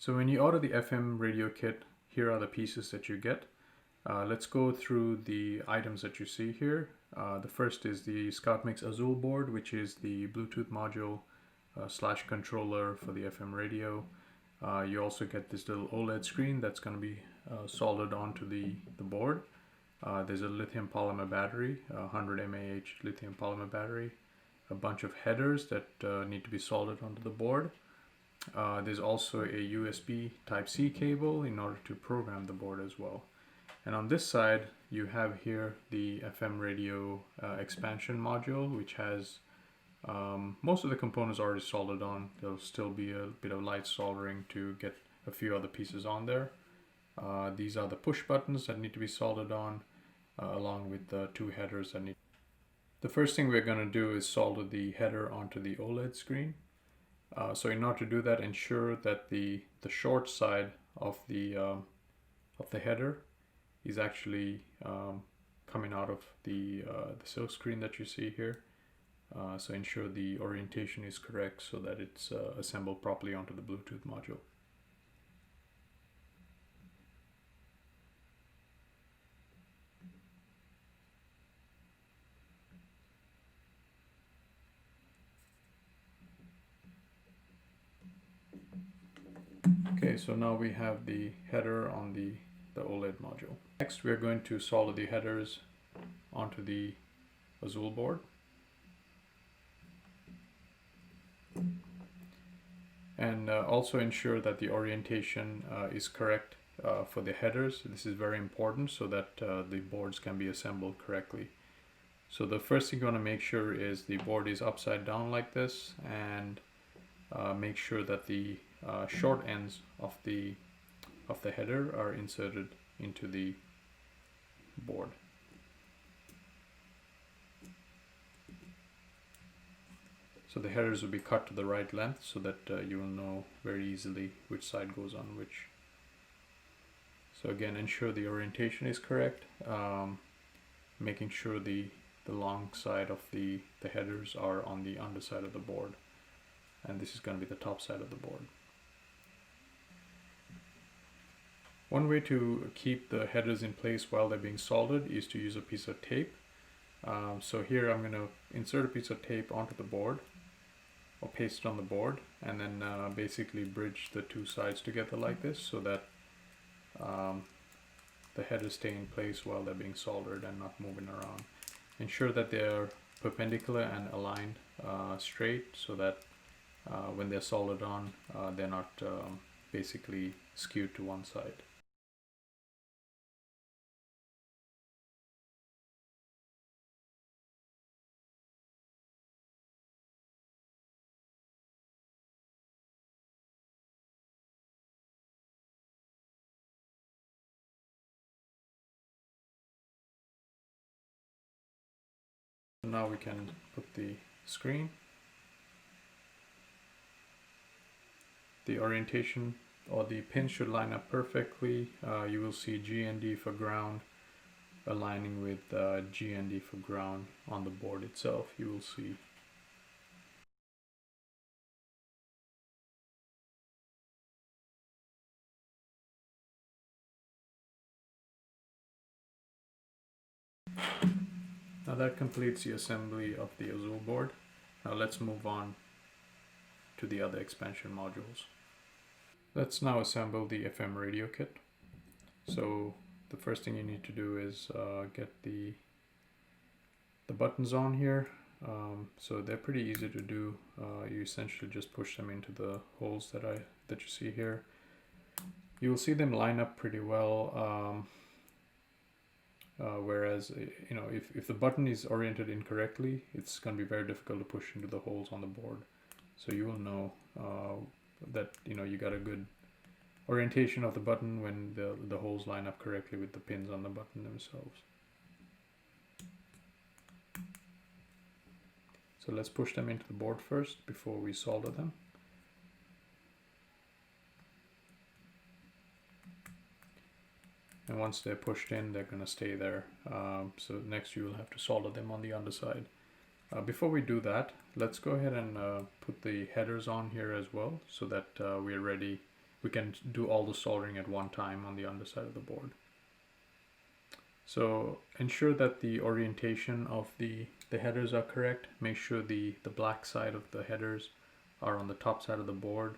So when you order the FM radio kit, here are the pieces that you get. Let's go through the items that you see here. The first is the ScoutMakes Azul board, which is the Bluetooth module slash controller for the FM radio. You also get this little OLED screen that's going to be soldered onto the board. There's a lithium polymer battery, 100 mAh lithium polymer battery, a bunch of headers that need to be soldered onto the board. There's also a USB Type-C cable in order to program the board as well. And on this side, you have here the FM radio expansion module, which has most of the components already soldered on. There'll still be a bit of light soldering to get a few other pieces on there. These are the push buttons that need to be soldered on, along with the two headers that need. The first thing we're going to do is solder the header onto the OLED screen. So in order to do that, ensure that the short side of the header is actually coming out of the silk screen that you see here. So ensure the orientation is correct so that it's assembled properly onto the Bluetooth module. Okay, so now we have the header on the OLED module. Next, we're going to solder the headers onto the Azul board. And also ensure that the orientation is correct for the headers. This is very important so that the boards can be assembled correctly. So the first thing you want to make sure is the board is upside down like this, and make sure that the short ends of the header are inserted into the board. So the headers will be cut to the right length so that you will know very easily which side goes on which. So again, ensure the orientation is correct, making sure the long side of the headers are on the underside of the board, and this is going to be the top side of the board. One way to keep the headers in place while they're being soldered is to use a piece of tape. So here I'm going to insert a piece of tape onto the board, or paste it on the board, and then basically bridge the two sides together like this so that the headers stay in place while they're being soldered and not moving around. Ensure that they're perpendicular and aligned straight so that when they're soldered on, they're not basically skewed to one side. Now we can put the screen. The orientation or the pins should line up perfectly. You will see G and D for ground aligning with G and D for ground on the board itself. You will see. Now that completes the assembly of the Azul board. Now let's move on to the other expansion modules. Let's now assemble the FM radio kit. So the first thing you need to do is get the buttons on here. So they're pretty easy to do. You essentially just push them into the holes that you see here. You will see them line up pretty well. Whereas, you know, if the button is oriented incorrectly, it's going to be very difficult to push into the holes on the board. So you will know that, you know, you got a good orientation of the button when the holes line up correctly with the pins on the button themselves. So let's push them into the board first before we solder them. And once they're pushed in, they're going to stay there. So next you will have to solder them on the underside. Before we do that, let's go ahead and put the headers on here as well, so that we're ready we can do all the soldering at one time on the underside of the board. So ensure that the orientation of the headers are correct. Make sure the black side of the headers are on the top side of the board.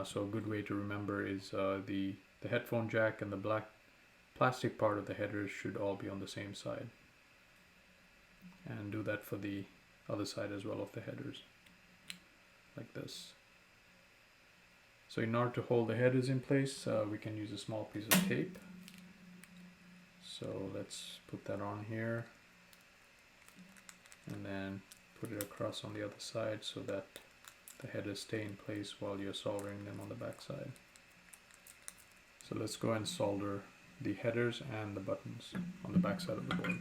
So a good way to remember is the headphone jack and the black plastic part of the headers should all be on the same side. And do that for the other side as well of the headers, like this. So in order to hold the headers in place, we can use a small piece of tape. So let's put that on here and then put it across on the other side so that the headers stay in place while you're soldering them on the back side. So let's go and solder the headers and the buttons on the back side of the board.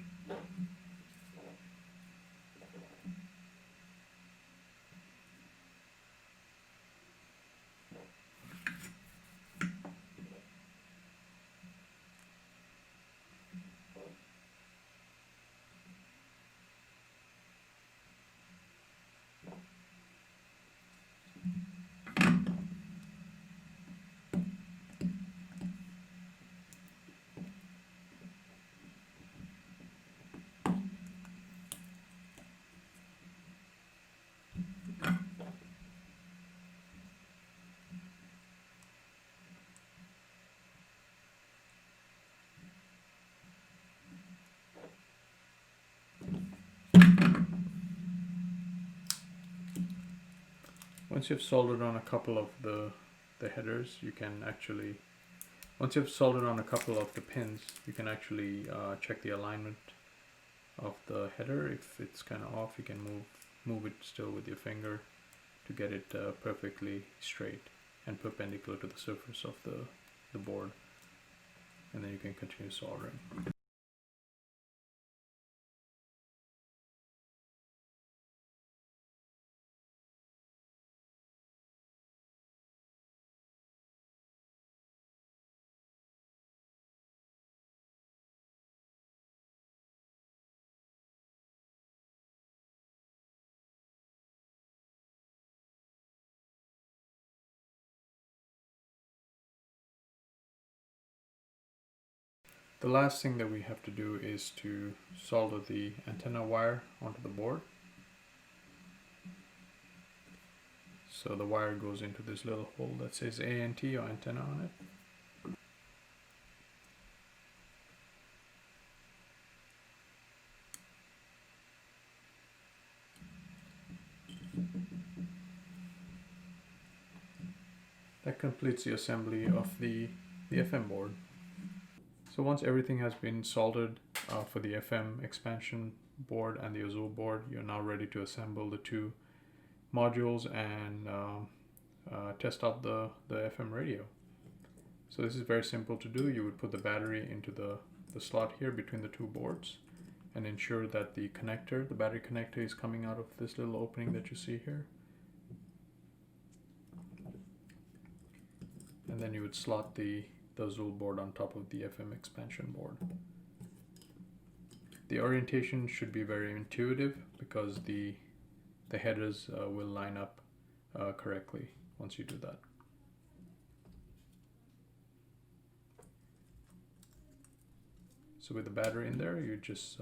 Once you've soldered on a couple of the headers, you can actually, once you've soldered on a couple of the pins, you can actually check the alignment of the header. If it's kind of off, you can move it still with your finger to get it perfectly straight and perpendicular to the surface of the board. And then you can continue soldering. The last thing that we have to do is to solder the antenna wire onto the board. So the wire goes into this little hole that says ANT or antenna on it. That completes the assembly of the FM board. So once everything has been soldered for the FM expansion board and the Azul board, you're now ready to assemble the two modules and test out the FM radio. So this is very simple to do. You would put the battery into the slot here between the two boards and ensure that the battery connector is coming out of this little opening that you see here. And then you would slot the Azul board on top of the FM expansion board. The orientation should be very intuitive because the headers will line up correctly once you do that. So with the battery in there, you just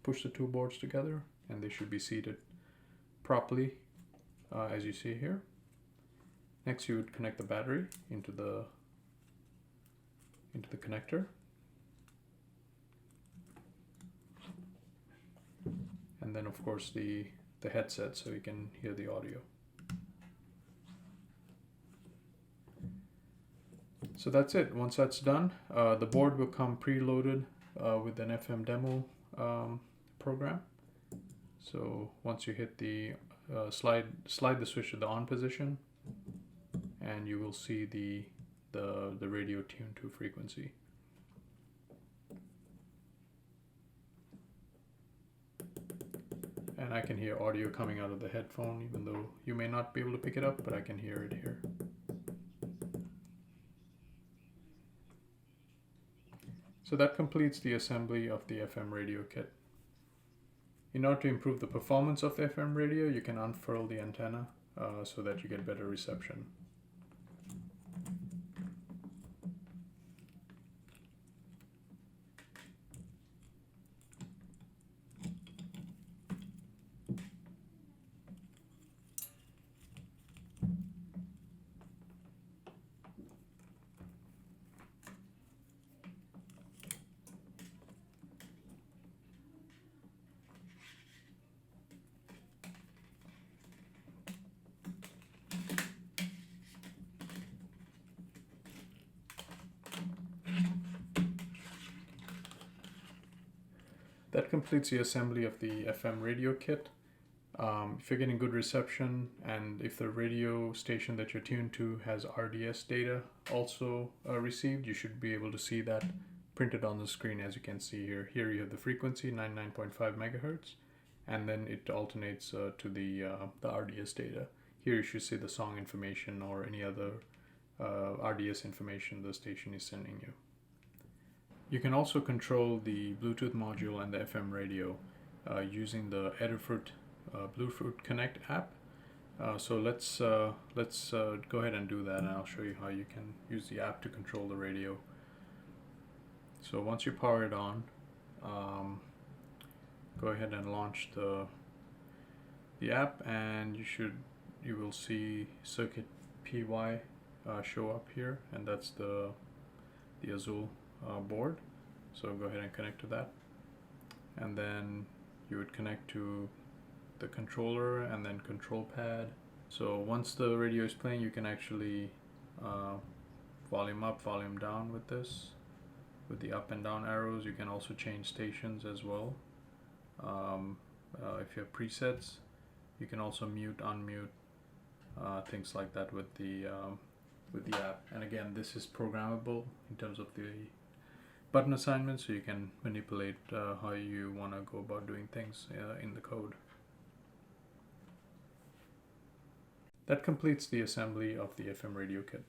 push the two boards together and they should be seated properly as you see here. Next you would connect the battery into the connector, and then of course the headset so you can hear the audio. So that's it. Once that's done, the board will come preloaded with an FM demo program. So once you hit the slide the switch to the on position, and you will see the radio tuned to frequency. And I can hear audio coming out of the headphone, even though you may not be able to pick it up, but I can hear it here. So that completes the assembly of the FM radio kit. In order to improve the performance of the FM radio, you can unfurl the antenna so that you get better reception. That completes the assembly of the FM radio kit. If you're getting good reception and if the radio station that you're tuned to has RDS data also received, you should be able to see that printed on the screen, as you can see here. Here you have the frequency 99.5 megahertz, and then it alternates to the RDS data. Here you should see the song information or any other RDS information the station is sending you. You can also control the Bluetooth module and the FM radio using the Adafruit Bluetooth Connect app. So let's go ahead and do that, and I'll show you how you can use the app to control the radio. So once you power it on, go ahead and launch the app, and you will see Circuit PY show up here, and that's the Azul board. So go ahead and connect to that, and then you would connect to the controller and then control pad. So once the radio is playing, you can actually volume up, volume down with this, with the up and down arrows. You can also change stations as well. If you have presets, you can also mute, unmute, things like that with the app. And again, this is programmable in terms of the button assignment, so you can manipulate how you want to go about doing things in the code. That completes the assembly of the FM radio kit.